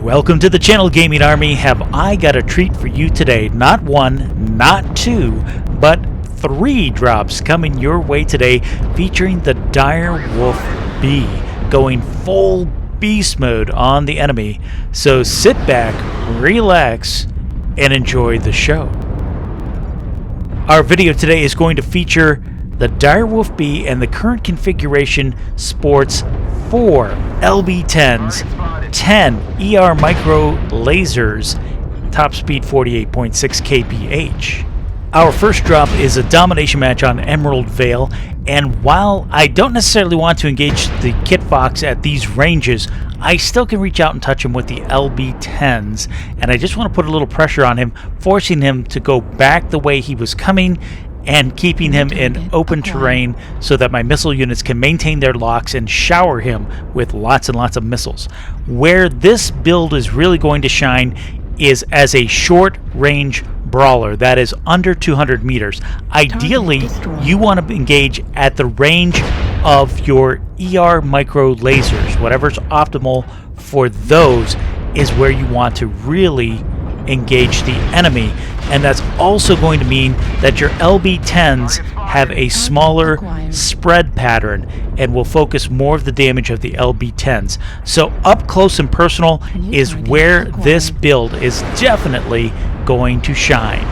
Welcome to the channel, Gaming Army. Have I got a treat for you today? Not one, not two, but 3 drops coming your way today featuring the Dire Wolf B going full beast mode on the enemy. So sit back, relax, and enjoy the show. Our video today is going to feature the Dire Wolf B, and the current configuration sports 4 LB10s, 10 ER micro lasers, top speed 48.6 kph. Our first drop is a domination match on Emerald Vale, and while I don't necessarily want to engage the Kit Fox at these ranges, I still can reach out and touch him with the LB10s, and I just want to put a little pressure on him, forcing him to go back the way he was coming and keeping him in open terrain so that my missile units can maintain their locks and shower him with lots and lots of missiles. Where this build is really going to shine is as a short-range brawler that is under 200 meters. Ideally, you want to engage at the range of your ER micro lasers. Whatever's optimal for those is where you want to really engage the enemy, and that's also going to mean that your LB10s have a smaller spread pattern and will focus more of the damage of the LB10s. So up close and personal is where this build is definitely going to shine.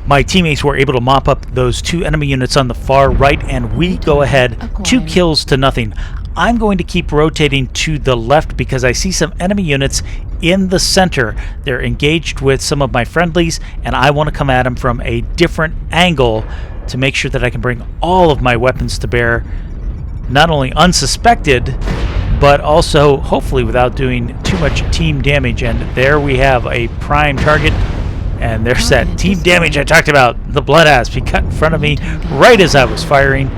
My teammates were able to mop up those 2 enemy units on the far right, and we go ahead 2 kills to nothing. I'm going to keep rotating to the left because I see some enemy units in the center. They're engaged with some of my friendlies, and I want to come at them from a different angle to make sure that I can bring all of my weapons to bear, not only unsuspected, but also hopefully without doing too much team damage. And there we have a prime target, and there's that team damage I talked about. The blood ass be cut in front of me right as I was firing.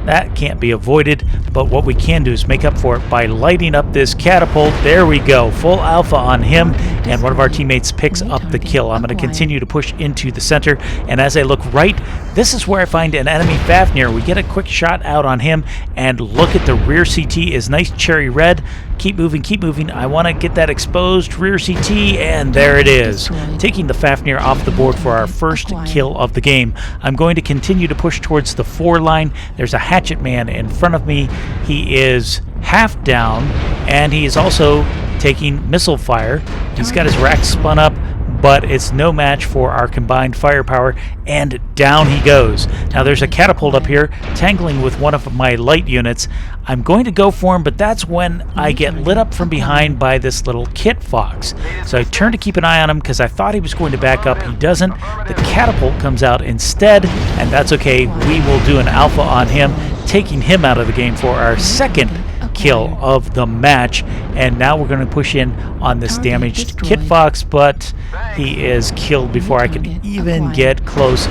That can't be avoided, but what we can do is make up for it by lighting up this catapult. There we go, full alpha on him, and one of our teammates picks up the kill. I'm going to continue to push into the center, and as I look right, this is where I find an enemy Fafnir. We get a quick shot out on him, and look at the rear CT is nice cherry red. Keep moving, keep moving. I want to get that exposed rear CT, and there it is, taking the Fafnir off the board for our first kill of the game. I'm going to continue to push towards the 4 line. There's a hatchet man in front of me. He is half down, and he is also taking missile fire. He's got his rack spun up, but it's no match for our combined firepower, and down he goes. Now there's a catapult up here tangling with one of my light units. I'm going to go for him, but that's when I get lit up from behind by this little Kit Fox. So I turn to keep an eye on him because I thought he was going to back up. He doesn't. The catapult comes out instead, and that's okay. We will do an alpha on him, taking him out of the game for our second kill of the match. And now we're going to push in on this damaged Kit Fox, but he is killed before I can even get close,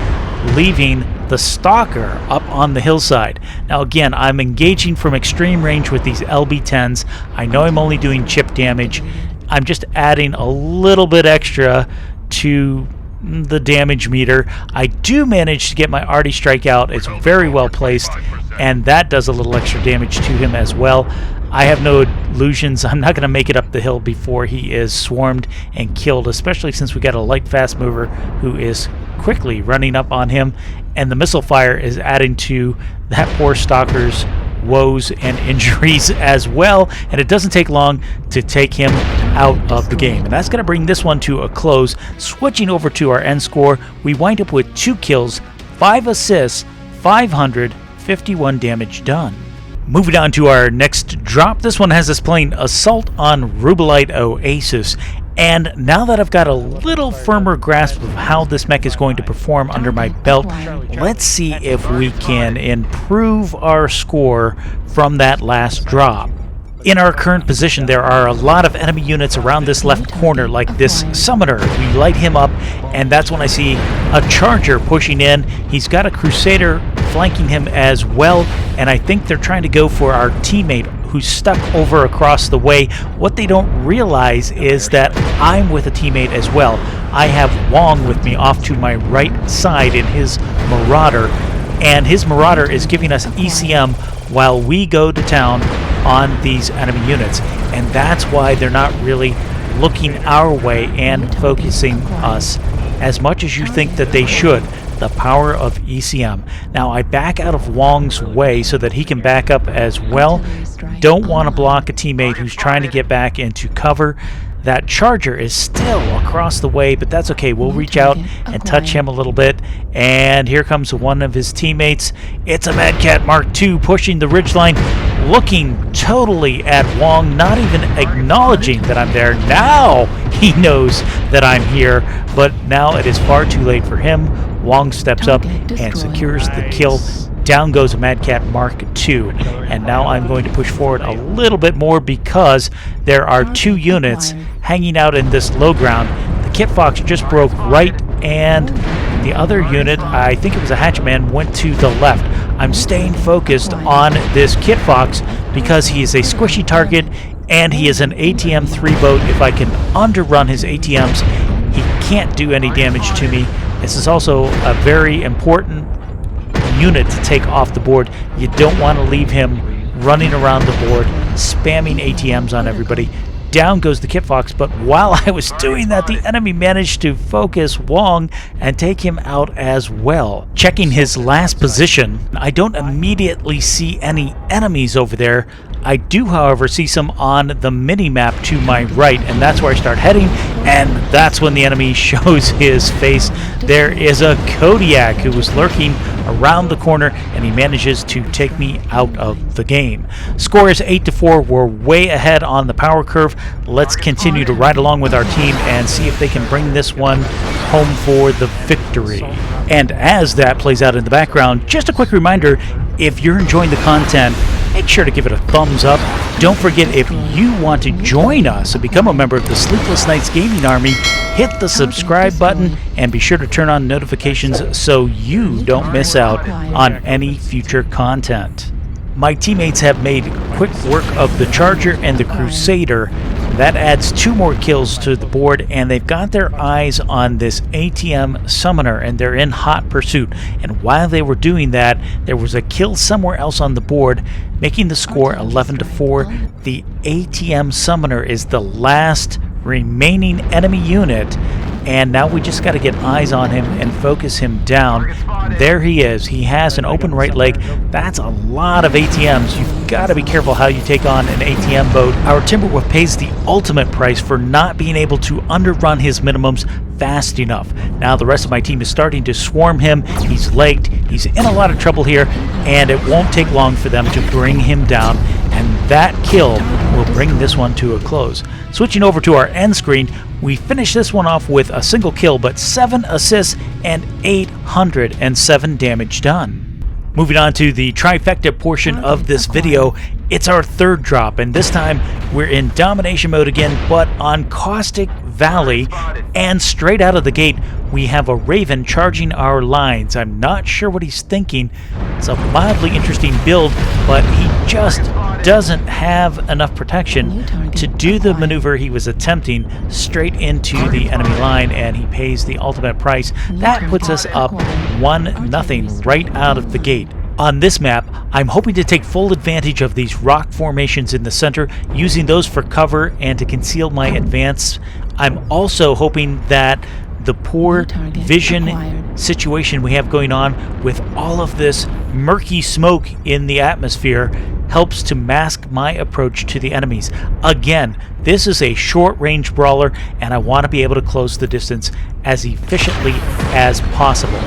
leaving the stalker up on the hillside. Now again, I'm engaging from extreme range with these LB10s. I know I'm only doing chip damage. I'm just adding a little bit extra to the damage meter. I do manage to get my arty strike out. It's very well placed, and that does a little extra damage to him as well. I have no illusions. I'm not going to make it up the hill before he is swarmed and killed, especially since we got a light fast mover who is quickly running up on him, and the missile fire is adding to that poor stalker's woes and injuries as well, and it doesn't take long to take him out of the game. And that's going to bring this one to a close. Switching over to our end score, we wind up with 2 kills, 5 assists, 551 damage done. Moving on to our next drop, this one has us playing Assault on Rubelite Oasis. And now that I've got a little firmer grasp of how this mech is going to perform under my belt, let's see if we can improve our score from that last drop. In our current position, there are a lot of enemy units around this left corner, like this summoner. We light him up, and that's when I see a charger pushing in. He's got a crusader flanking him as well, and I think they're trying to go for our teammate who's stuck over across the way. What they don't realize is that I'm with a teammate as well. I have Wong with me off to my right side in his Marauder, and his Marauder is giving us ECM while we go to town on these enemy units, and that's why they're not really looking our way and focusing us as much as you think that they should. The power of ECM. Now I back out of Wong's way so that he can back up as well. Don't want to block a teammate who's trying to get back into cover. That charger is still across the way, but that's okay. We'll reach out and touch him a little bit. And here comes one of his teammates. It's a Mad Cat Mark II pushing the ridgeline, looking totally at Wong, not even acknowledging that I'm there. Now he knows that I'm here, but now it is far too late for him. Wong steps up and secures the kill. Down goes a Mad Cat Mark II. And now I'm going to push forward a little bit more because there are 2 units hanging out in this low ground. The Kit Fox just broke right, and the other unit, I think it was a Hatchman, went to the left. I'm staying focused on this Kit Fox because he is a squishy target and he is an ATM 3 boat. If I can underrun his ATMs, he can't do any damage to me. This is also a very important unit to take off the board. You don't want to leave him running around the board, spamming ATMs on everybody. Down goes the Kit Fox, but while I was doing that, the enemy managed to focus Wong and take him out as well. Checking his last position, I don't immediately see any enemies over there. I do, however, see some on the mini-map to my right, and that's where I start heading, and that's when the enemy shows his face. There is a Kodiak who was lurking around the corner, and he manages to take me out of the game. Score is 8-4. We're way ahead on the power curve. Let's continue to ride along with our team and see if they can bring this one home for the victory. And as that plays out in the background, just a quick reminder, if you're enjoying the content, make sure to give it a thumbs up. Don't forget, if you want to join us and become a member of the Sleepless Nights Gaming Army, hit the subscribe button and be sure to turn on notifications so you don't miss out on any future content. My teammates have made quick work of the Charger and the Crusader. That adds 2 more kills to the board, and they've got their eyes on this ATM Summoner, and they're in hot pursuit. And while they were doing that, there was a kill somewhere else on the board, making the score 11-4. The ATM Summoner is the last remaining enemy unit, and now we just got to get eyes on him and focus him down. There he is. He has an open right leg. That's a lot of ATMs. You've got to be careful how you take on an ATM boat. Our Timberwolf pays the ultimate price for not being able to underrun his minimums fast enough. Now the rest of my team is starting to swarm him. He's legged. He's in a lot of trouble here, and it won't take long for them to bring him down, and that kill will bring this one to a close. Switching over to our end screen, we finish this one off with a single kill, but 7 assists and 807 damage done. Moving on to the trifecta portion of this video, it's our 3rd drop, and this time we're in domination mode again, but on Caustic Valley, and straight out of the gate we have a Raven charging our lines. I'm not sure what he's thinking. It's a mildly interesting build, but he just doesn't have enough protection to do the maneuver he was attempting straight into the enemy line, and he pays the ultimate price. That puts us up 1-0 right out of the gate. On this map, I'm hoping to take full advantage of these rock formations in the center, using those for cover and to conceal my advance. I'm also hoping that the poor vision situation we have going on with all of this murky smoke in the atmosphere helps to mask my approach to the enemies. Again, this is a short-range brawler, and I want to be able to close the distance as efficiently as possible.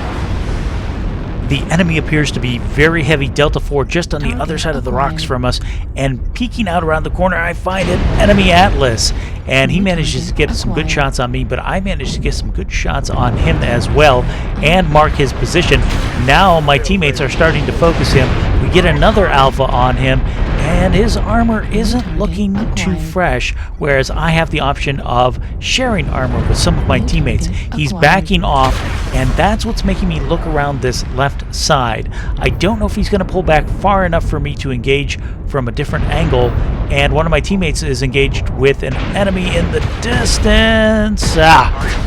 The enemy appears to be very heavy Delta 4 just on the other side of the rocks from us, and peeking out around the corner I find an enemy Atlas, and he manages to get some good shots on me, but I managed to get some good shots on him as well and mark his position. Now my teammates are starting to focus him. We get another alpha on him, and his armor isn't looking too fresh, whereas I have the option of sharing armor with some of my teammates. He's backing off, and that's what's making me look around this left side. I don't know if he's going to pull back far enough for me to engage from a different angle, and one of my teammates is engaged with an enemy in the distance.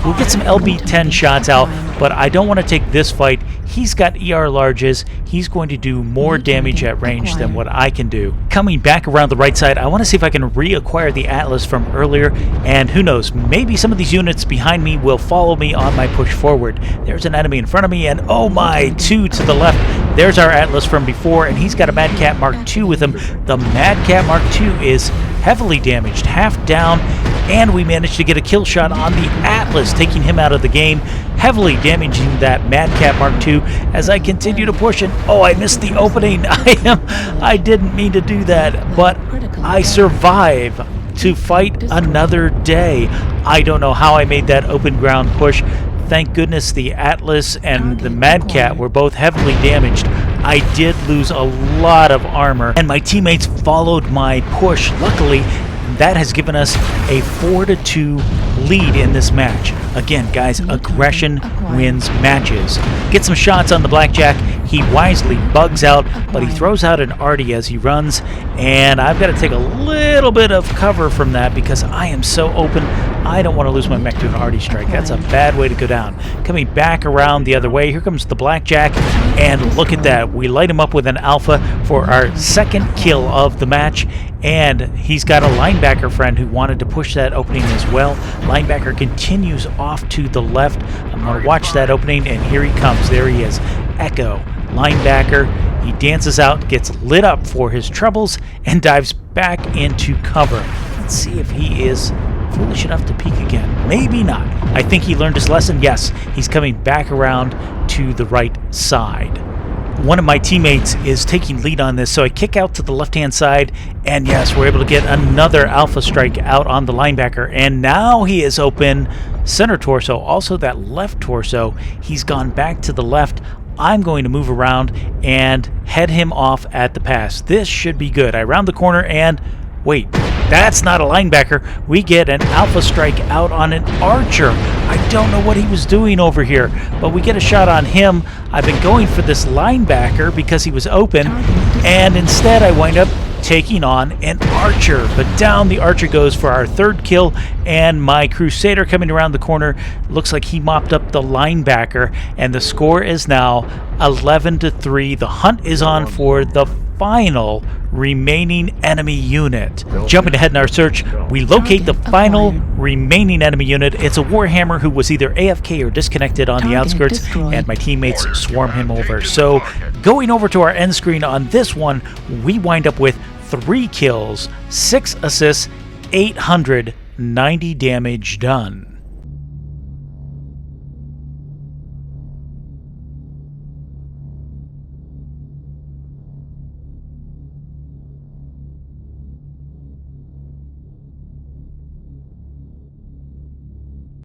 We'll get some LB-10 shots out, but I don't want to take this fight. he's got ER larges. He's going to do more damage at range than what I can do. Coming back around the right side, I want to see if I can reacquire the Atlas from earlier, and who knows, maybe some of these units behind me will follow me on my push forward. There's an enemy in front of me, and oh my, 2 to the left. There's our Atlas from before, and he's got a Mad Cat Mark II with him. The Mad Cat Mark II is heavily damaged, half down, and we managed to get a kill shot on the Atlas, taking him out of the game, heavily damaging that Mad Cat Mark II as I continue to push it. Oh, I missed the opening. I didn't mean to do that, but I survive to fight another day. I don't know how I made that open ground push. Thank goodness the Atlas and the Mad Cat were both heavily damaged. I did lose a lot of armor, and my teammates followed my push. Luckily, that has given us a 4-2 lead in this match. Again, guys, aggression wins matches. Get some shots on the Blackjack. He wisely bugs out, but he throws out an arty as he runs, and I've got to take a little bit of cover from that because I am so open. I don't want to lose my mech to an arty strike. That's a bad way to go down. Coming back around the other way, here comes the Blackjack, and look at that. We light him up with an alpha for our second kill of the match, and he's got a linebacker friend who wanted to push that opening as well. Linebacker continues off to the left. I'm going to watch that opening, and here he comes. There he is. Echo, linebacker. He dances out, gets lit up for his troubles, and dives back into cover. Let's see if he is foolish enough to peek again. Maybe not. I think he learned his lesson. Yes, he's coming back around to the right side. One of my teammates is taking lead on this, so I kick out to the left-hand side, and yes, we're able to get another alpha strike out on the linebacker, and now he is open center torso, also that left torso. He's gone back to the left. I'm going to move around and head him off at the pass. This should be good. I round the corner, and wait, that's not a linebacker. We get an alpha strike out on an archer. I don't know what he was doing over here, but we get a shot on him. I've been going for this linebacker because he was open, and instead I wind up taking on an archer. But down the archer goes for our third kill, and my Crusader coming around the corner looks like he mopped up the linebacker, and the score is now 11-3. The hunt is on for the final remaining enemy unit. Jumping ahead in our search, we locate the final remaining enemy unit. It's a Warhammer who was either AFK or disconnected on the outskirts, and my teammates swarm him over. So going over to our end screen on this one, we wind up with 3 kills, 6 assists, 890 damage done.